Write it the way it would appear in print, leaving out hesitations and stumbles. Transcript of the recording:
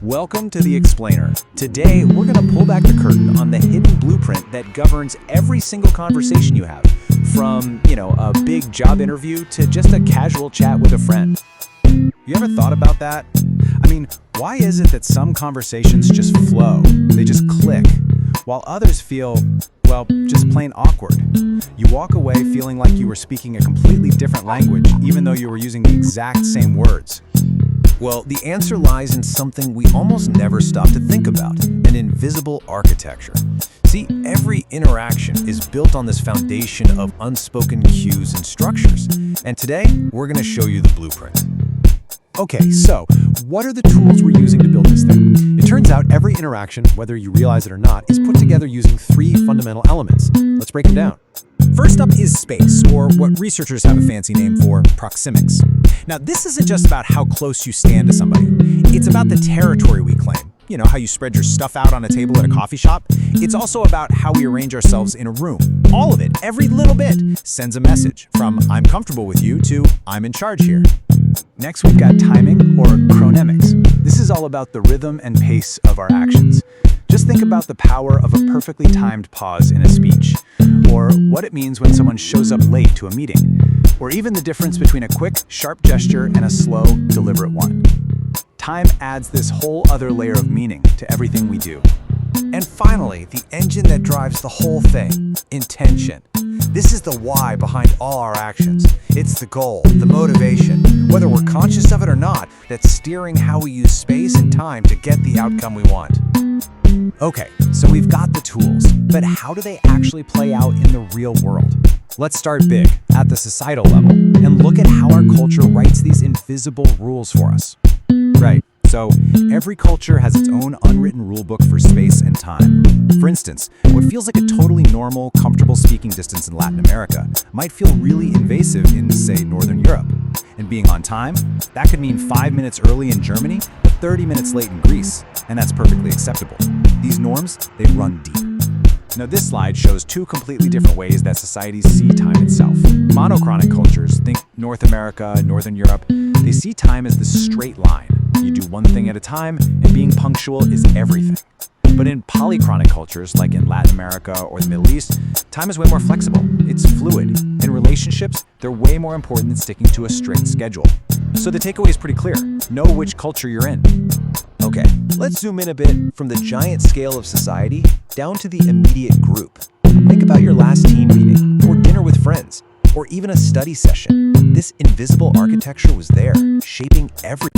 Welcome to The Explainer. Today, we're going to pull back the curtain on the hidden blueprint that governs every single conversation you have, from, a big job interview to just a casual chat with a friend. You ever thought about that? Why is it that some conversations just flow, they just click, while others feel, just plain awkward? You walk away feeling like you were speaking a completely different language, even though you were using the exact same words. Well, the answer lies in something we almost never stop to think about, an invisible architecture. See, every interaction is built on this foundation of unspoken cues and structures. And today, we're going to show you the blueprint. Okay, so what are the tools we're using to build this thing? It turns out every interaction, whether you realize it or not, is put together using three fundamental elements. Let's break them down. First up is space, or what researchers have a fancy name for, proxemics. Now, this isn't just about how close you stand to somebody. It's about the territory we claim. You know, how you spread your stuff out on a table at a coffee shop? It's also about how we arrange ourselves in a room. All of it, every little bit, sends a message from I'm comfortable with you to I'm in charge here. Next, we've got timing, or chronemics. This is all about the rhythm and pace of our actions. Just think about the power of a perfectly timed pause in a speech, or what it means when someone shows up late to a meeting, or even the difference between a quick, sharp gesture and a slow, deliberate one. Time adds this whole other layer of meaning to everything we do. And finally, the engine that drives the whole thing, intention. This is the why behind all our actions. It's the goal, the motivation, whether we're conscious of it or not, that's steering how we use space and time to get the outcome we want. Okay, so we've got the tools, but how do they actually play out in the real world? Let's start big, at the societal level, and look at how our culture writes these invisible rules for us. Right. So, every culture has its own unwritten rulebook for space and time. For instance, what feels like a totally normal, comfortable speaking distance in Latin America might feel really invasive in, say, Northern Europe. And being on time, that could mean 5 minutes early in Germany, but 30 minutes late in Greece, and that's perfectly acceptable. These norms, they run deep. Now, this slide shows two completely different ways that societies see time itself. Monochronic cultures, think North America, Northern Europe, they see time as this straight line. You do one thing at a time, and being punctual is everything. But in polychronic cultures, like in Latin America or the Middle East, time is way more flexible. It's fluid. In relationships, they're way more important than sticking to a strict schedule. So the takeaway is pretty clear. Know which culture you're in. Okay, let's zoom in a bit from the giant scale of society down to the immediate group. Think about your last team meeting, or dinner with friends, or even a study session. This invisible architecture was there, shaping every